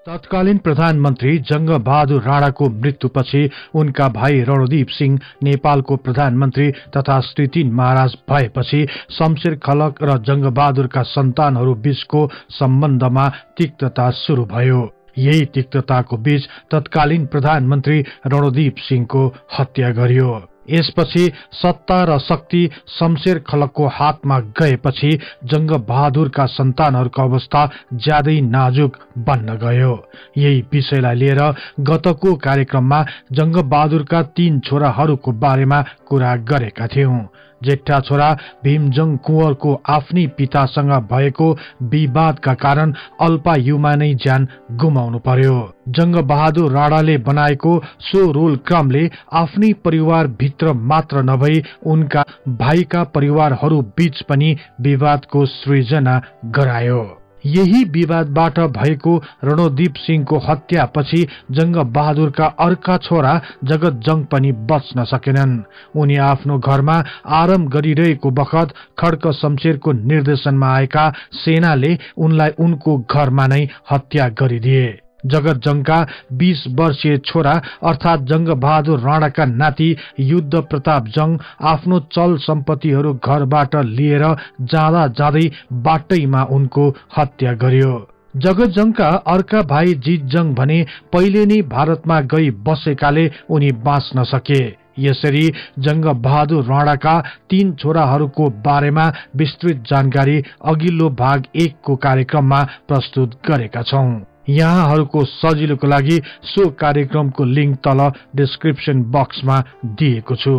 तत्कालीन प्रधानमन्त्री जंगबहादुर राणाको मृत्युपछि उनका भाइ रणदीप सिंह नेपालको प्रधानमन्त्री तथा श्री 3 महाराज भएपछि शमशेर खलक र जंगबहादुरका सन्तानहरू बीचको सम्बन्धमा तिक्तता सुरु भयो। यही तिक्तताको बीच तत्कालीन प्रधानमन्त्री रणदीप सिंहको हत्या गरियो। यसपछि सत्ता र शक्ति शमशेर खलकको हातमा गएपछि जंगबहादुरका सन्तानहरूको अवस्था ज्यादै नाजुक बन्न गयो। यही विषयलाई लिएर गतको कार्यक्रममा जंगबहादुरका 3 छोराहरूको बारेमा कुरा गरेका थियौं। जेठा छोरा भीमजंग कुँवरको आफ्नै पितासँग भएको विवादका कारण अल्पायुमा नै ज्यान गुमाउनु पर्यो। जंगबहादुर राणाले बनाएको सो रोल क्रमले आफ्नै परिवार भित्र मात्र नभई उनका भाइका परिवारहरू बीच पनि विवादको सृजना गरायो। यही विवादबाट भएको रणदीप सिंहको हत्यापछि जंगबहादुरका अर्का छोरा जगतजंग पनि बच्न सकेनन्। उनी आफ्नो घरमा आराम गरिरहेको बखत खड्क शमशेरको निर्देशनमा आएका सेनाले उनलाई उनको घरमा नै हत्या गरिदिए। जगतजंगका 20 वर्षीय छोरा अर्थात जंगबहादुर राणाका नाति युद्ध प्रताप जंग आफ्नो चल सम्पत्तिहरू घरबाट लिएर जाँदा जाँदै बाटैमा उनको हत्या गर्यो। जगतजंगका अर्का भाइ जितजंग भने पहिले नै भारतमा गई बसेकाले उनी बाँच्न सके। यसरी जंगबहादुर राणाका 3 छोराहरूको बारेमा विस्तृत जानकारी अघिल्लो भाग 1 को कार्यक्रममा प्रस्तुत गरेका छौं। यहाँहरूको सजिलोको लागि सो कार्यक्रमको लिंक तल डिस्क्रिप्सन बक्समा दिएको छु।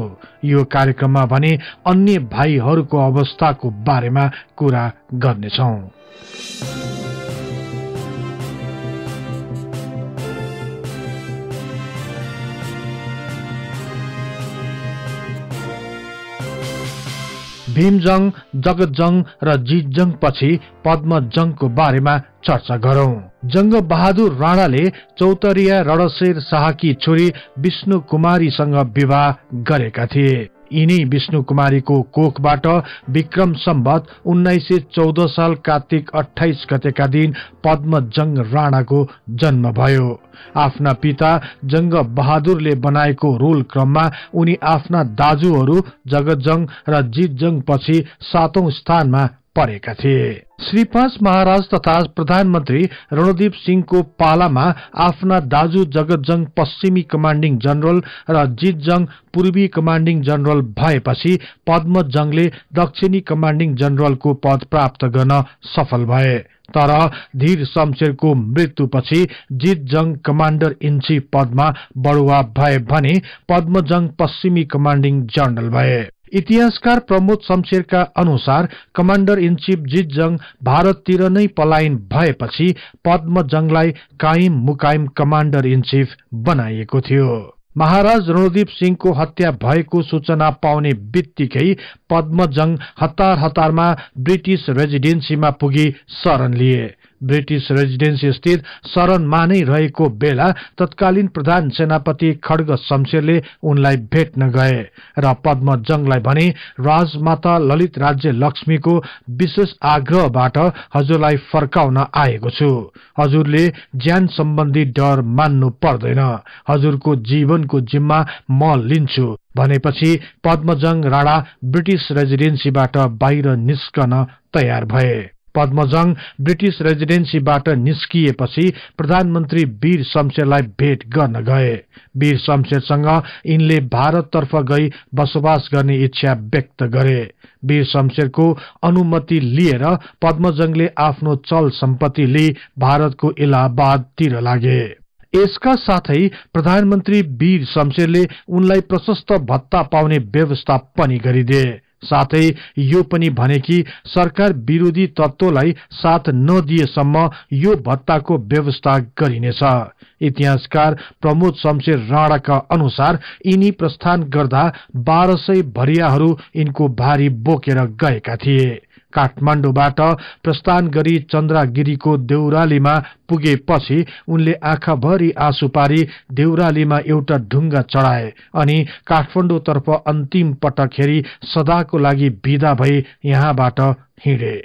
यो कार्यक्रममा भने अन्य भाइहरूको अवस्थाको बारेमा कुरा गर्नेछौं। भीमजंग, जगतजंग र जितजंग पछि पद्मजंगको बारेमा चर्चा गरौं। जंगबहादुर राणाले चौतरिया रणशेर शाहकी छोरी विष्णु कुमारीसँग विवाह गरेका थिए। यिनी विष्णु कुमारीको कोखबाट विक्रम सम्वत 1914 साल कार्तिक 28 गतेका दिन पद्मजंग राणाको जन्म भयो। आफ्ना पिता जंगबहादुरले बनाएको रोल क्रममा उनी आफ्ना दाजुहरू जगतजंग र जितजंग पछि 7औं स्थानमा परेका थिए। श्री 5 महाराज तथा प्रधानमन्त्री रणदीप सिंहको पालामा आफ्ना दाजु जगतजंग पश्चिमी कमान्डिङ जनरल र जितजंग पूर्वी कमान्डिङ जनरल भएपछि पद्मजंगले दक्षिणी कमान्डिङ जनरलको पद प्राप्त गर्न सफल भए। तर धीर शमशेरको मृत्युपछि जितजंग कमान्डर इन चीफ पदमा बढुवा भए भने पद्मजंग पश्चिमी कमान्डिङ जनरल भए। इतिहासकार प्रमोद शमशेरका अनुसार कमान्डर इन चीफ जितजंग भारततिर नै पलायन भएपछि पद्मजंगलाई कायम मुकायम कमान्डर इन चीफ बनाइएको थियो। महाराज रणदीप सिंहको हत्या भएको सूचना पाउने बित्तिकै पद्मजंग हतार हतारमा ब्रिटिश रेजिडेन्सीमा पुगी शरण लिए। ब्रिटिश रेजिडेन्सी स्थित शरणमा नै रहेको बेला तत्कालीन प्रधान सेनापति खड्ग शमशेरले उनलाई भेट्न गए र पद्मजंगलाई भने राजमाता ललित राज्य लक्ष्मीको विशेष आग्रहबाट हजुरलाई फर्काउन आएको छु। हजुरले ज्यान सम्बन्धी डर मान्नु पर्दैन। हजुरको जीवनको जिम्मा म लिन्छु भनेपछि पद्मजंग राणा ब्रिटिश रेजिडेन्सीबाट बाहिर निस्कन तयार भए। पद्मजंग ब्रिटिश रेजिडेन्सीबाट निस्किएपछि प्रधानमन्त्री वीर शमशेरलाई भेट गर्न गए। वीर शमशेरसँग यिनले भारततर्फ गई बसोबास गर्ने इच्छा व्यक्त गरे। वीर शमशेरको अनुमति लिएर पद्मजंगले आफ्नो चल सम्पत्ति लिई भारतको इलाहाबादतिर लागे। यसका साथै प्रधानमन्त्री वीर शमशेरले उनलाई प्रशस्त भत्ता पाउने व्यवस्था पनि गरिदिए। साथै यो पनि भने कि सरकार विरोधी तत्वलाई साथ नदिएसम्म यो भत्ताको व्यवस्था गरिनेछ। इतिहासकार प्रमोद शमशेर राणाका अनुसार यिनी प्रस्थान गर्दा 1200 भरियाहरू यिनको भारी बोकेर गएका थिए। काठमाडौँबाट प्रस्थान गरी चन्द्रगिरीको देउरालीमा पुगेपछि उनले आँखाभरि आँसु पारी देउरालीमा एउटा ढुङ्गा चढाए अनि काठमाडौँतर्फ अन्तिम पटक हेरी सदाको लागि विदा भई यहाँबाट हिँडे।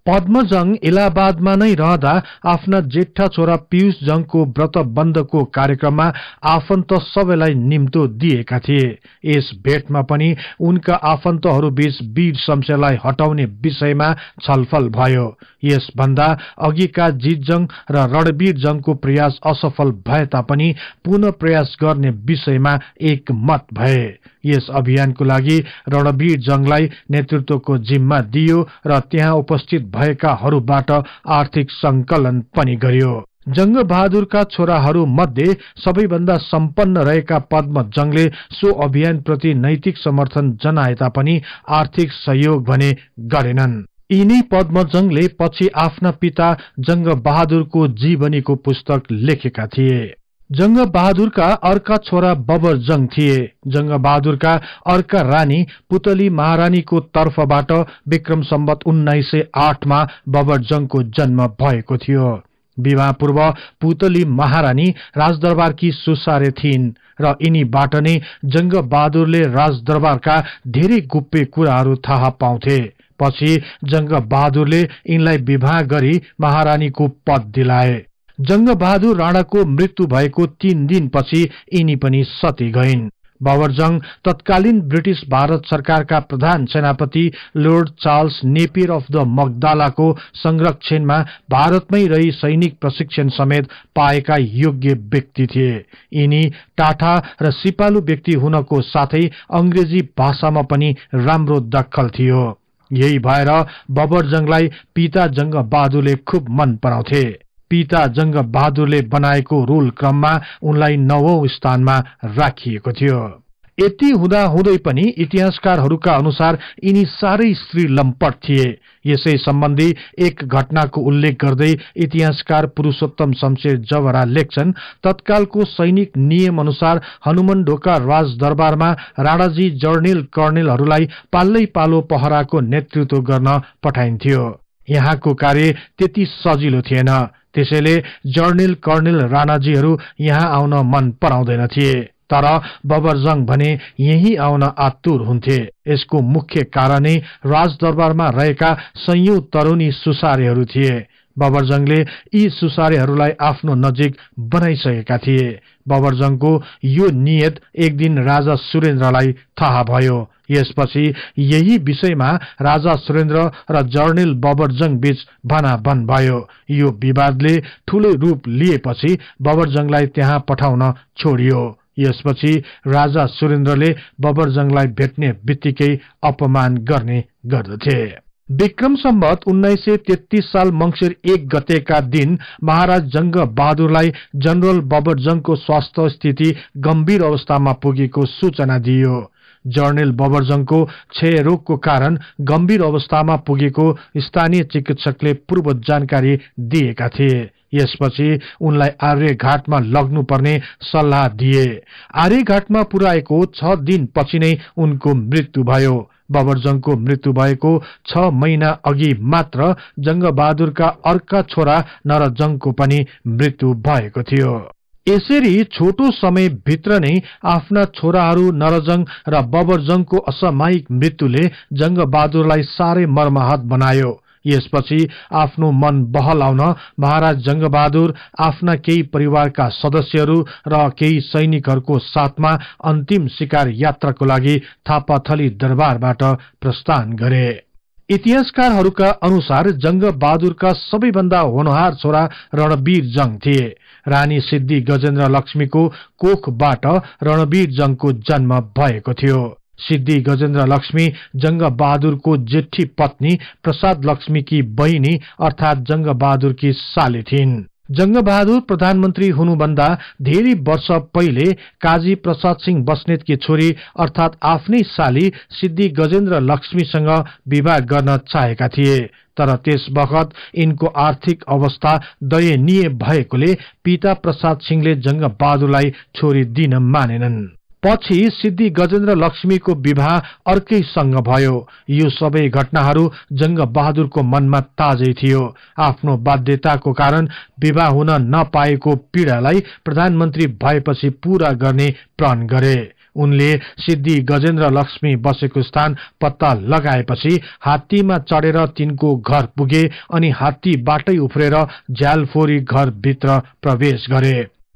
पद्मजङ इलाहाबादमा नै रहँदा आफ्ना जेठा छोरा पीयूष जङको व्रतबन्धको कार्यक्रममा आफन्त सबैलाई निम्तो दिएका थिए। यस भेटमा पनि उनका आफन्तहरू बीच वीर शमशेरलाई हटाउने विषयमा छलफल भयो। यसभन्दा अघिका जितजङ र रणवीर जङको प्रयास असफल भए तापनि पुनः प्रयास गर्ने विषयमा एकमत भए। यस अभियानको लागि रणवीर जङलाई नेतृत्वको जिम्मा दियो र त्यहाँ उपस्थित भएकाहरूबाट आर्थिक संकलन पनि गरियो। जंग बहादुरका छोराहरू मध्ये सबैभन्दा सम्पन्न रहेका पद्मजङले सो अभियानप्रति नैतिक समर्थन जनाए तापनि आर्थिक सहयोग भने गरेनन्। यिनै पद्मजङले पछि आफ्ना पिता जंग बहादुरको जीवनीको पुस्तक लेखेका थिए। जंग बहादुरका अर्का छोरा बबर जङ थिए। जंग बहादुरका अर्का रानी पुतली महारानीको तर्फबाट विक्रम सम्वत 1908 मा बबर जङको जन्म भएको थियो। विवाह पूर्व पुतली महारानी राजदरबारकी सुसारे थिइन् र यिनीबाट नै जंग बहादुरले राजदरबारका धेरै गुप्य कुराहरू थाहा पाउँथे। पछि जंग बहादुरले यिनलाई विवाह गरी महारानीको पद दिलाए। जंग बहादुर राणाको मृत्यु भएको 3 दिनपछि यिनी पनि सती गइन्। बबरजङ तत्कालीन ब्रिटिश भारत सरकारका प्रधान सेनापति Lord Charles Napier of the मगदालाको संरक्षणमा भारतमै रही सैनिक प्रशिक्षण समेत पाएका योग्य व्यक्ति थिए। यिनी टाठा र सिपालु व्यक्ति हुनको साथै अंग्रेजी भाषामा पनि राम्रो दखल थियो। यही भएर बबरजङलाई पिता जंग बहादुरले खुब मन पराउँथे। पिता जंग बहादुरले बनाएको रोल क्रममा उनलाई 9औं स्थानमा राखिएको थियो। यति हुँदा हुँदै पनि इतिहासकारहरूका अनुसार यिनी साह्रै श्रीलम्पट थिए। यसै सम्बन्धी एक घटनाको उल्लेख गर्दै इतिहासकार पुरुषोत्तम शमशेर जवरा लेख्छन्, तत्कालको सैनिक नियम अनुसार हनुमान ढोका राजदरबारमा राणाजी जर्नेल कर्णेलहरूलाई पाल्लै पालो पहराको नेतृत्व गर्न पठाइन्थ्यो। यहाँको कार्य त्यति सजिलो थिएन, त्यसैले जर्नेल कर्णेल राणाजीहरू यहाँ आउन मन पराउँदैन थिए। तर बबरजङ भने यही आउन आतुर हुन्थे। यसको मुख्य कारणै राजदरबारमा रहेका सयौं तरुणी सुसारेहरू थिए। बबरजङले यी सुसारेहरूलाई आफ्नो नजिक बनाइसकेका थिए। बबरजङको यो नियत एक दिन राजा सुरेन्द्रलाई थाहा भयो। यसपछि यही विषयमा राजा सुरेन्द्र र जर्नेल बबरजङ बीच भनाभन भयो। यो विवादले ठूलो रूप लिएपछि बबरजङलाई त्यहाँ पठाउन छोडियो। यसपछि राजा सुरेन्द्रले बबरजङलाई भेट्ने बित्तिकै अपमान गर्ने गर्दथे। विक्रम सम्वत 1933 साल मंसिर 1 गतेका दिन महाराज जंग बहादुरलाई जनरल बबरजङको स्वास्थ्य स्थिति गम्भीर अवस्थामा पुगेको सूचना दिइयो। जर्नेल बबरजङको क्षयरोगको कारण गम्भीर अवस्थामा पुगेको स्थानीय चिकित्सकले पूर्व जानकारी दिएका थिए। यसपछि उनलाई आर्यघाटमा लग्नुपर्ने सल्लाह दिए। आर्यघाटमा पुर्याएको 6 दिनपछि नै उनको मृत्यु भयो। बबरजङको मृत्यु भएको 6 महिना अघि मात्र जंग बहादुरका अर्का छोरा नरजङको पनि मृत्यु भएको थियो। यसरी छोटो समय भित्र नै आफ्ना छोराहरू नरजङ र बबरजङको असामयिक मृत्युले जंग बहादुरलाई साह्रै मर्माहत बनायो। यसपछि आफ्नो मन बहलाउन महाराज जंग बहादुर आफ्ना केही परिवारका सदस्यहरू र केही सैनिकहरूको साथमा अन्तिम शिकार यात्राको लागि थापाथली दरबारबाट प्रस्थान गरे। इतिहासकारहरूका अनुसार जंग बहादुरका सबैभन्दा होनहार छोरा रणवीर जङ थिए। रानी सिद्धि गजेन्द्र लक्ष्मीको कोखबाट रणवीर जङको जन्म भएको थियो। सिद्धि गजेन्द्र लक्ष्मी जंग बहादुरको जेठी पत्नी प्रसाद लक्ष्मीकी बहिनी अर्थात जंग बहादुरकी साली थिइन्। जंग बहादुर प्रधानमन्त्री हुनुभन्दा धेरै वर्ष पहिले काजी प्रसाद सिंह बस्नेतकी छोरी अर्थात आफ्नै साली सिद्धि गजेन्द्र लक्ष्मीसँग विवाह गर्न चाहेका थिए। तर त्यस बखत यिनको आर्थिक अवस्था दयनीय भएकोले पिता प्रसाद सिंहले जंग बहादुरलाई छोरी दिन मानेनन्। पछि सिद्धि गजेन्द्र लक्ष्मीको विवाह अर्कैसँग भयो। यो सबै घटनाहरू जंग बहादुरको मनमा ताजै थियो। आफ्नो बाध्यताको कारण विवाह हुन नपाएको पीडालाई प्रधानमन्त्री भएपछि पूरा गर्ने प्रण गरे। उनले सिद्धि गजेन्द्र लक्ष्मी बसेको स्थान पत्ता लगाएपछि हात्तीमा चढेर तिनको घर पुगे अनि हात्तीबाटै उफ्रेर झ्यालफोरी घरभित्र प्रवेश गरे।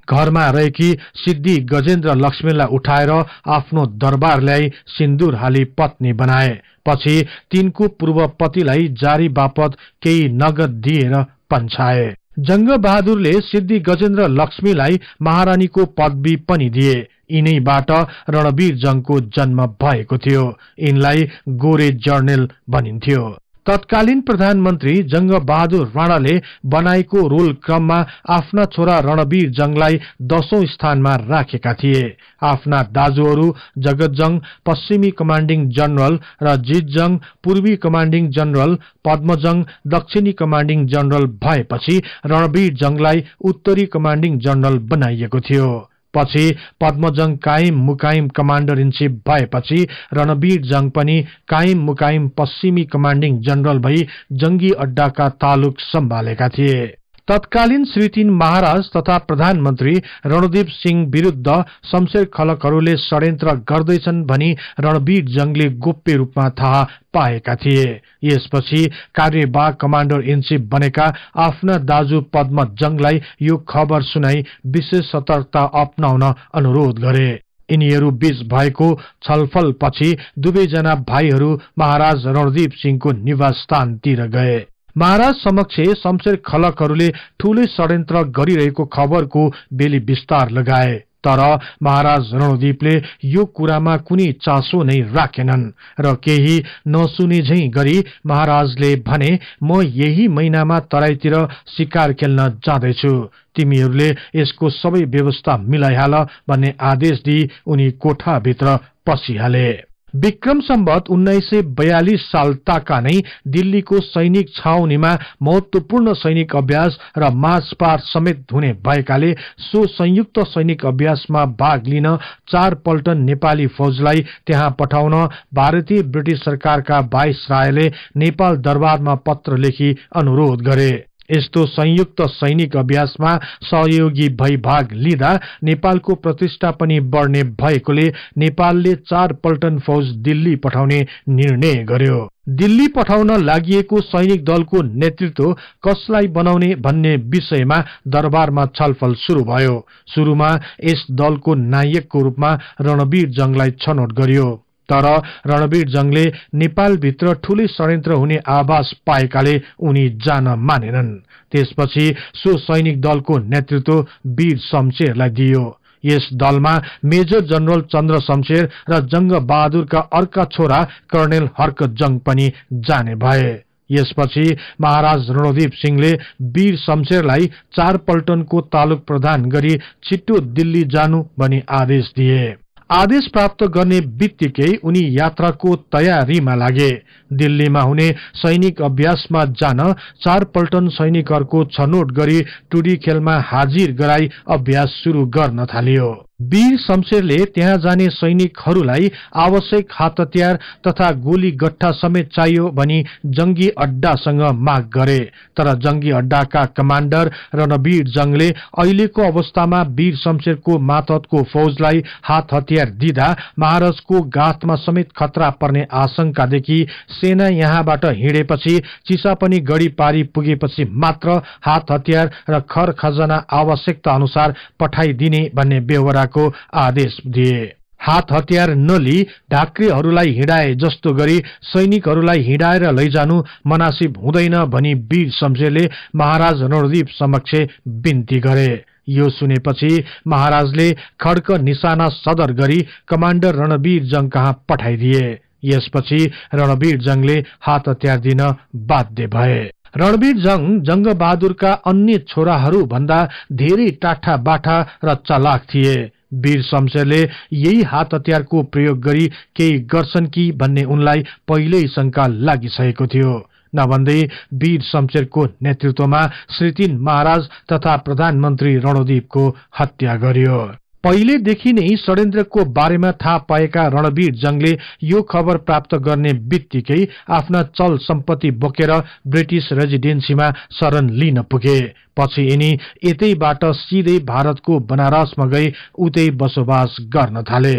घरमा रहेकी सिद्धि गजेन्द्र लक्ष्मीलाई उठाएर आफ्नो दरबार ल्याई सिन्दूर हाली पत्नी बनाए। पछि तिनको पूर्व पतिलाई जारी बापत केही नगद दिएर पन्छाए। जंग बहादुरले सिद्धि गजेन्द्र लक्ष्मीलाई महारानीको पदवी पनि दिए। यिनैबाट रणवीर जंगको जन्म भएको थियो। यिनलाई गोरे जर्नेल भनिन्थ्यो। तत्कालीन प्रधानमन्त्री जंग बहादुर राणाले बनाएको रोल क्रममा आफ्ना छोरा रणवीर जंगलाई 10औं स्थानमा राखेका थिए। आफ्ना दाजुहरू जगतजंग पश्चिमी कमान्डिङ जनरल र जितजंग पूर्वी कमान्डिङ जनरल, पद्मजंग दक्षिणी कमान्डिङ जनरल भएपछि रणवीर जंगलाई उत्तरी कमान्डिङ जनरल बनाइएको थियो। पछि पद्मजंग कायम मुकायम कमान्डर इन चीफ भएपछि रणवीर जंग पनि कायम मुकायम पश्चिमी कमान्डिङ जनरल भई जंगी अड्डाका तालुक सम्हालेका थिए। तत्कालीन श्री 3 महाराज तथा प्रधानमन्त्री रणदीप सिंह विरुद्ध शमशेर खलकहरूले षड्यन्त्र गर्दैछन् भनी रणवीर जंगले गोप्य रूपमा थाहा पाएका थिए। यसपछि कार्यवाहक कमान्डर इन चीफ बनेका आफ्ना दाजु पद्मजंगलाई यो खबर सुनाई विशेष सतर्कता अपनाउन अनुरोध गरे। यिनीहरू बीच भएको छलफल पछि दुवैजना भाइहरू महाराज रणदीप सिंहको निवास स्थानतिर गए। महाराज समक्ष शमशेर खलकहरूले ठूलै षड्यन्त्र गरिरहेको खबरको बेली विस्तार लगाए। तर महाराज रणदीपले यो कुरामा कुनै चासो नै राखेनन् र केही नसुने झैं गरी महाराजले भने, म यही महिनामा तराईतिर शिकार खेल्न जाँदैछु, तिमीहरूले यसको सबै व्यवस्था मिलाइहाल भन्ने आदेश दिई उनी कोठाभित्र पसिहाले। विक्रम सम्वत 1942 साल ताका नै दिल्लीको सैनिक छाउनीमा महत्वपूर्ण सैनिक अभ्यास र मार्चपास्ट समेत हुने भएकाले सो संयुक्त सैनिक अभ्यासमा भाग लिन 4 पल्टन नेपाली फौजलाई त्यहाँ पठाउन भारतीय ब्रिटिश सरकारका वाइसरायले नेपाल दरबारमा पत्र लेखी अनुरोध गरे। यस्तो संयुक्त सैनिक अभ्यासमा सहयोगी भई भाग लिँदा नेपालको प्रतिष्ठा पनि बढ्ने भएकोले नेपालले 4 पल्टन फौज दिल्ली पठाउने निर्णय गर्यो। दिल्ली पठाउन लागिएको सैनिक दलको नेतृत्व कसलाई बनाउने भन्ने विषयमा दरबारमा छलफल शुरू भयो। सुरुमा यस दलको नायकको रूपमा रणवीर जंगलाई छनौट गरियो। तर रणवीर जंगले नेपालभित्र ठूलै षड्यन्त्र हुने आभास पाएकाले उनी जान मानेनन्। त्यसपछि सो सैनिक दलको नेतृत्व वीर शमशेरलाई दियो। यस दलमा मेजर जनरल चन्द्र शमशेर र जंग बहादुरका अर्का छोरा कर्णेल हर्क जंग पनि जाने भए। यसपछि महाराज रणदीप सिंहले वीर शमशेरलाई 4 पल्टनको तालुक प्रदान गरी छिट्टो दिल्ली जानु भनी आदेश दिए। आदेश प्राप्त गर्ने बित्तिकै उनी यात्राको तयारीमा लागे। दिल्लीमा हुने सैनिक अभ्यासमा जान 4 पल्टन सैनिकहरूको छनौट गरी टुडी खेलमा हाजिर गराई अभ्यास शुरू गर्न थालियो। वीर शमशेरले त्यहाँ जाने सैनिकहरूलाई आवश्यक हात हतियार तथा गोली गट्ठा समेत चाहियो भनी जंगी अड्डासँग माग गरे। तर जंगी अड्डाका कमान्डर रणवीर जंगले अहिलेको अवस्थामा वीर शमशेरको मातहतको फौजलाई हात हतियार दिँदा महाराजको गाथमा समेत खतरा पर्ने आशंकादेखि सेना यहाँबाट हिँडेपछि चिसापनी गढी पारी पुगेपछि मात्र हात हतियार र खर खजाना आवश्यकता अनुसार पठाइदिने भन्ने बेहोरा को आदेश दिए। हात हतियार नली ढाक्रेहरूलाई हिँडाए जस्तो गरी सैनिकहरूलाई हिँडाएर लैजानु मनासिब हुँदैन भनी वीर शमशेरले महाराज रणदीप समक्ष बिन्ती गरे। यो सुनेपछि महाराजले खड्क निशाना सदर गरी कमान्डर रणवीर जंग कहाँ पठाइदिए। यसपछि रणवीर जंगले हात हतियार दिन बाध्य भए। रणवीर जंग जंग बहादुरका अन्य छोराहरू भन्दा धेरै टाठा बाठा र चालाक थिए। वीर शमशेरले यही हात हतियारको प्रयोग गरी केही गर्छन् कि भन्ने उनलाई पहिल्यै शंका लागिसकेको थियो। नभन्दै वीर शमशेरको नेतृत्वमा श्री 3 महाराज तथा प्रधानमन्त्री रणदीपको हत्या गरियो। पहिलेदेखि नै षड्यन्त्रको बारेमा थाहा पाएका रणवीर जंगले यो खबर प्राप्त गर्ने बित्तिकै आफ्ना चल सम्पत्ति बोकेर ब्रिटिश रेजिडेन्सीमा शरण लिन पुगे। पछि यिनी यतैबाट सिधै भारतको बनारसमा गई उतै बसोबास गर्न थाले।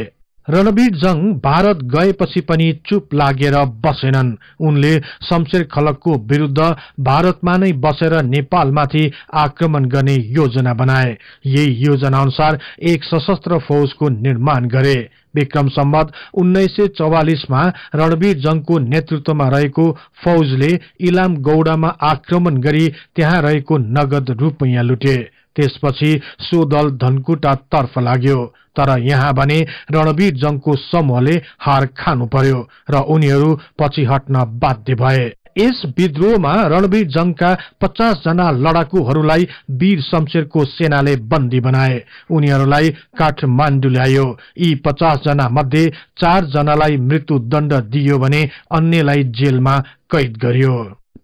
रणवीर जंग भारत गएपछि पनि चुप लागेर बसेनन्। उनले शमशेर खलकको विरुद्ध भारतमा नै बसेर नेपालमाथि आक्रमण गर्ने योजना बनाए। यही योजना अनुसार एक सशस्त्र फौजको निर्माण गरे। विक्रम सम्वत 1944 मा रणवीर जंगको नेतृत्वमा रहेको फौजले इलाम गौडामा आक्रमण गरी त्यहाँ रहेको नगद रुपैयाँ लुटे। त्यसपछि सो दल धनकुटा तर्फ लाग्यो। तर यहाँ भने रणवीर जंगको समूहले हार खानु पर्यो र उनीहरू पछि हट्न बाध्य भए। यस विद्रोहमा रणवीर जंगका 50 जना लडाकुहरूलाई वीर शमशेरको सेनाले बन्दी बनाए। उनीहरूलाई काठमाडौँ ल्यायो। यी 50 जना मध्ये 4 जनालाई मृत्युदण्ड दियो भने अन्यलाई जेलमा कैद गरियो।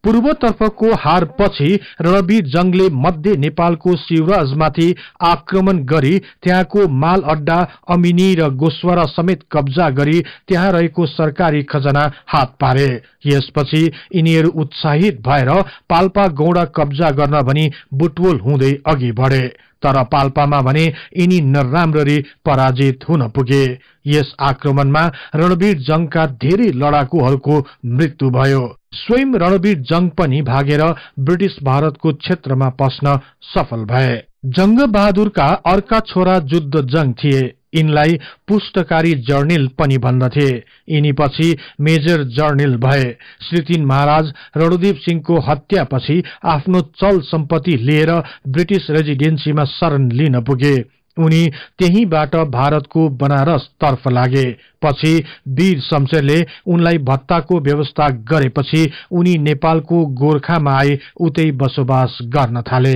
पूर्वतर्फको हारपछि रणवीर जंगले मध्य नेपालको शिवराजमाथि आक्रमण गरी त्यहाँको माल अड्डा अमिनी र गोस्वरा समेत कब्जा गरी त्यहाँ रहेको सरकारी खजना हात पारे। यसपछि यिनीहरू उत्साहित भएर पाल्पा गौडा कब्जा गर्न भनी बुटवल हुँदै अघि बढे। तर पाल्पामा भने यिनी नराम्ररी पराजित हुन पुगे। यस आक्रमणमा रणवीर जंगका धेरै लडाकुहरूको मृत्यु भयो। स्वयं रणवीर जंग पनि भागेर ब्रिटिश भारतको क्षेत्रमा पस्न सफल भए। जंग बहादुरका अर्का छोरा जुद्ध जंग थिए। यिनलाई पुष्टकारी जर्नेल पनि भन्दथे। यिनीपछि मेजर जर्नेल भए। श्री 3 महाराज रणदीप सिंहको हत्यापछि आफ्नो चल सम्पत्ति लिएर ब्रिटिश रेजिडेन्सीमा शरण लिन पुगे। उनी त्यहीबाट भारतको बनारस तर्फ लागे। पछि वीर शमशेरले उनलाई भत्ताको व्यवस्था गरेपछि उनी नेपालको गोरखामा आए उतै बसोबास गर्न थाले।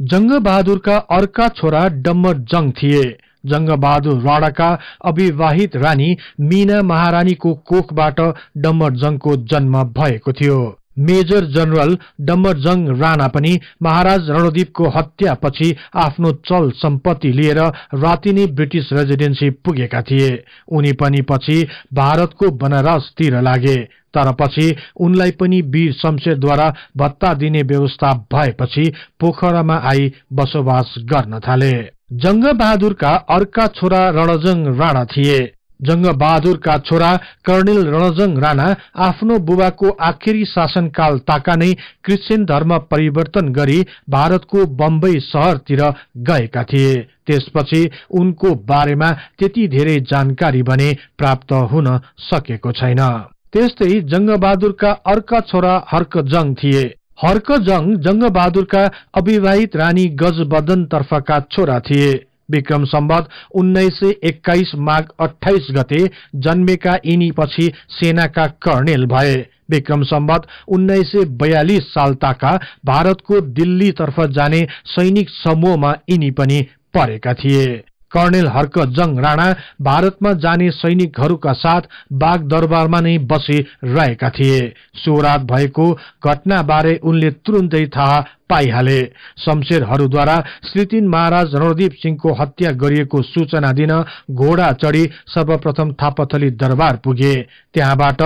जंग बहादुरका अर्का छोरा डम्बर जंग थिए। जंग बहादुर राणाका अविवाहित रानी मीना महारानीको कोखबाट डम्बर जंगको जन्म भएको थियो। मेजर जनरल डम्बर जंग राणा पनि महाराज रणदीपको हत्यापछि आफ्नो चल सम्पत्ति लिएर राति नै ब्रिटिश रेजिडेन्सी पुगेका थिए। उनी पनि पछि भारतको बनारसतिर लागे। तर पछि उनलाई पनि वीर शमशेरद्वारा भत्ता दिने व्यवस्था भएपछि पोखरामा आई बसोबास गर्न थाले। जंग बहादुरका अर्का छोरा रणजंग राणा थिए। जंग बहादुरका छोरा कर्णेल रणजंग राणा आफ्नो बुबाको आखिरी शासनकाल ताका नै क्रिश्चियन धर्म परिवर्तन गरी भारतको बम्बई शहरतिर गएका थिए। त्यसपछि उनको बारेमा त्यति धेरै जानकारी भने प्राप्त हुन सकेको छैन। त्यस्तै जंग बहादुरका अर्का छोरा हर्क जंग थिए। हर्क जंग जंग बहादुरका अविवाहित रानी गजबदन तर्फका छोरा थिए। विक्रम सम्वत 1921 माघ 28 गते जन्मेका यिनी पछि सेनाका कर्णेल भए। विक्रम सम्वत 1942 साल ताका भारतको दिल्ली तर्फ जाने सैनिक समूहमा यिनी पनि परेका थिए। कर्णेल हर्क जंग राणा भारतमा जाने सैनिकहरूका साथ बाग दरबारमा नै बसी रहेका थिए। सो रात भएको घटनाबारे उनले तुरुन्तै थाहा पाइहाले। शमशेरहरूद्वारा श्री 3 महाराज रणदीप सिंहको हत्या गरिएको सूचना दिन घोडा चढी सर्वप्रथम थापाथली दरबार पुगे। त्यहाँबाट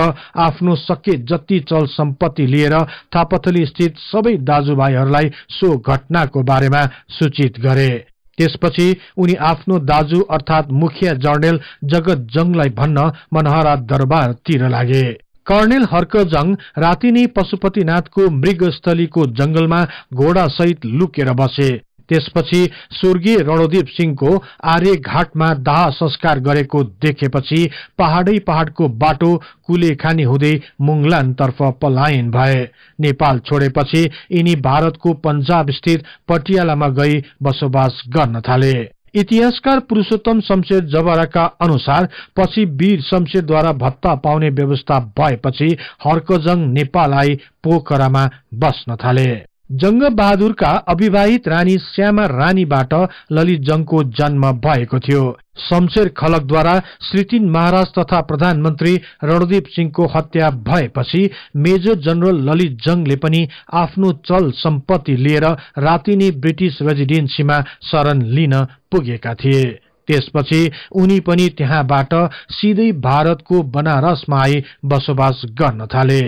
आफ्नो सके जति चल सम्पत्ति लिएर थापाथली स्थित सबै दाजुभाइहरूलाई सो घटनाको बारेमा सूचित गरे। त्यसपछि उनी आफ्नो दाजु अर्थात मुखिया जर्नेल जगत जंगलाई भन्न मनहरा दरबारतिर लागे। कर्णेल हर्क जंग राति नै पशुपतिनाथको मृगस्थलीको जंगलमा घोडा सहित लुकेर बसे। त्यसपछि स्वर्गीय रणदीप सिंहको आर्यघाटमा दाह संस्कार गरेको देखेपछि पहाडको बाटो कुलेखानी हुँदै मुङलान तर्फ पलायन भए। नेपाल छोडेपछि यिनी भारतको पंजाब स्थित पटियालामा गई बसोबास गर्न थाले। इतिहासकार पुरुषोत्तम शमशेर जबराका अनुसार पछि वीर शमशेरद्वारा भत्ता पाउने व्यवस्था भएपछि हर्कजंग नेपाल आई पोखरामा बस्न थाले। जंग बहादुरका अविवाहित रानी श्यामा रानीबाट ललित जंगको जन्म भएको थियो। शमशेर खलकद्वारा श्री 3 महाराज तथा प्रधानमन्त्री रणदीप सिंहको हत्या भएपछि मेजर जनरल ललित जंगले पनि आफ्नो चल सम्पत्ति लिएर राति नै ब्रिटिश रेजिडेन्सीमा शरण लिन पुगेका थिए। त्यसपछि उनी पनि त्यहाँबाट सिधै भारतको बनारसमा आई बसोबास गर्न थाले।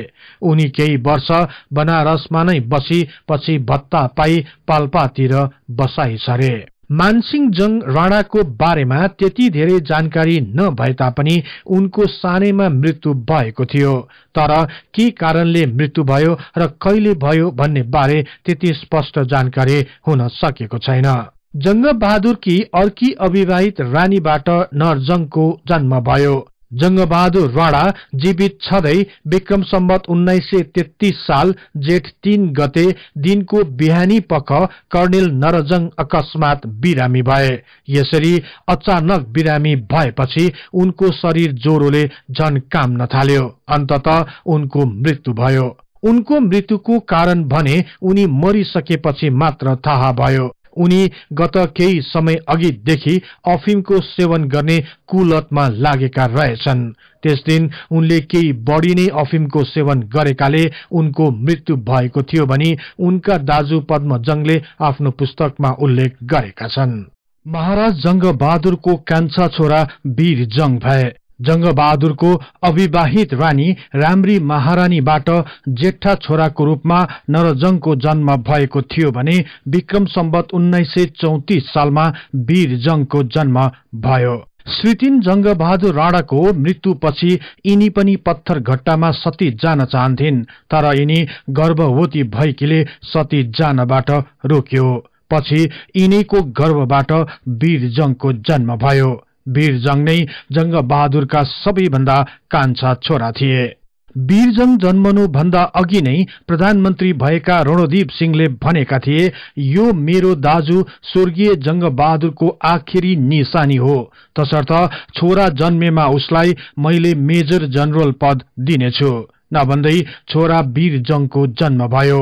उनी केही वर्ष बनारसमा नै बसी पछि भत्ता पाई पाल्पातिर बसाई सरे। मानसिंह जंग राणाको बारेमा त्यति धेरै जानकारी नभए तापनि उनको सानैमा मृत्यु भएको थियो, तर के कारणले मृत्यु भयो र कहिले भयो भन्ने बारे त्यति स्पष्ट जानकारी हुन सकेको छैन। जंग बहादुरकी अर्की अविवाहित रानीबाट नरजंगको जन्म भयो। जंग बहादुर राणा जीवित छँदै विक्रम सम्वत 1933 साल जेठ 3 गते दिनको बिहानी पख कर्णेल नरजंग अकस्मात बिरामी भए। यसरी अचानक बिरामी भएपछि उनको शरीर ज्वरोले झन काम्न थाल्यो। अन्ततः उनको मृत्यु भयो। उनको मृत्युको कारण भने उनी मरिसकेपछि मात्र थाहा भयो। उनी गत केही समय अघिदेखि अफिमको सेवन गर्ने कुलतमा लागेका रहेछन्। त्यस दिन उनले केही बढी नै अफिमको सेवन गरेकाले उनको मृत्यु भएको थियो भनी उनका दाजु पद्म जंगले आफ्नो पुस्तकमा उल्लेख गरेका छन्। महाराज जंग बहादुरको कान्छा छोरा वीर जंग भए। जंग बहादुरको अविवाहित रानी राम्री महारानीबाट जेठा छोराको रूपमा नरजंगको जन्म भएको थियो भने विक्रम सम्वत 1934 सालमा वीर जंगको जन्म भयो। श्रीतिन जंग बहादुर राणाको मृत्युपछि यिनी पनि पत्थरघट्टामा सती जान चाहन्थिन्, तर यिनी गर्भवती भएकीले सती जानबाट रोक्यो। पछि यिनीको गर्भबाट वीर जंगको जन्म भयो। वीर जंग नै जंग बहादुरका सबैभन्दा कान्छा छोरा थिए। वीर जंग जन्मनु भन्दा अघि नै प्रधानमन्त्री भएका रणदीप सिंहले भनेका थिए, यो मेरो दाजु स्वर्गीय जंग बहादुरको आखिरी निशानी हो, तसर्थ छोरा जन्मेमा उसलाई मैले मेजर जनरल पद दिनेछु। नभन्दै छोरा वीर जंगको जन्म भयो।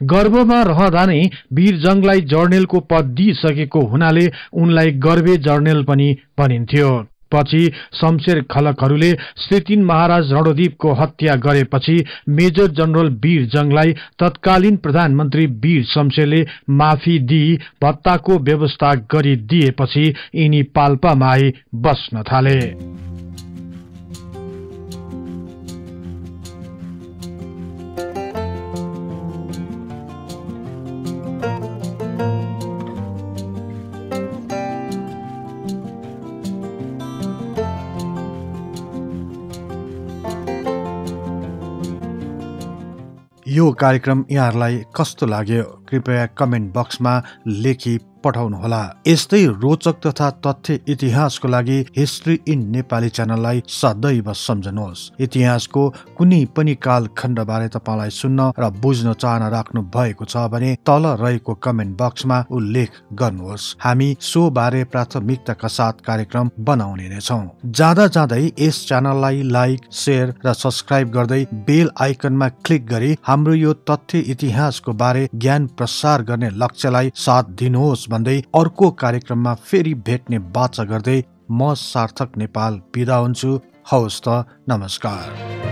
गर्भमा रहँदा नै वीर जंगलाई जर्नेलको पद दिइसकेको हुनाले उनलाई गर्भे जर्नेल पनि भनिन्थ्यो। पछि शमशेर खलकहरूले श्रीतिन महाराज रणदीपको हत्या गरेपछि मेजर जनरल वीर जंगलाई तत्कालीन प्रधानमन्त्री वीर शमशेरले माफी दिई भत्ताको व्यवस्था गरिदिएपछि यिनी पाल्पामा आई बस्न थाले। यो कार्यक्रम यहाँहरूलाई कस्तो लाग्यो कृपया कमेन्ट बक्समा लेखी पठाउनुहोला। यस्तै रोचक तथा तथ्य इतिहासको लागि हिस्ट्री इन नेपाली च्यानललाई सदैव सम्झनुहोस्। इतिहासको कुनै पनि कालखण्डबारे तपाईलाई सुन्न र बुझ्न चाहना राख्नु भएको छ भने तल रहेको कमेन्ट बक्समा उल्लेख गर्नुहोस्। हामी सो बारे प्राथमिकताका साथ कार्यक्रम बनाउने नै छौं। जाँदा जाँदै यस च्यानललाई लाइक, शेयर र सब्स्क्राइब गर्दै बेल आइकनमा क्लिक गरी हाम्रो यो तथ्य इतिहासको बारे ज्ञान प्रसार गर्ने लक्ष्यलाई साथ दिनुहोस् भन्दै अर्को कार्यक्रममा फेरि भेट्ने बाचा गर्दै म सार्थक नेपाल बिदा हुन्छु। हवस् त, नमस्कार।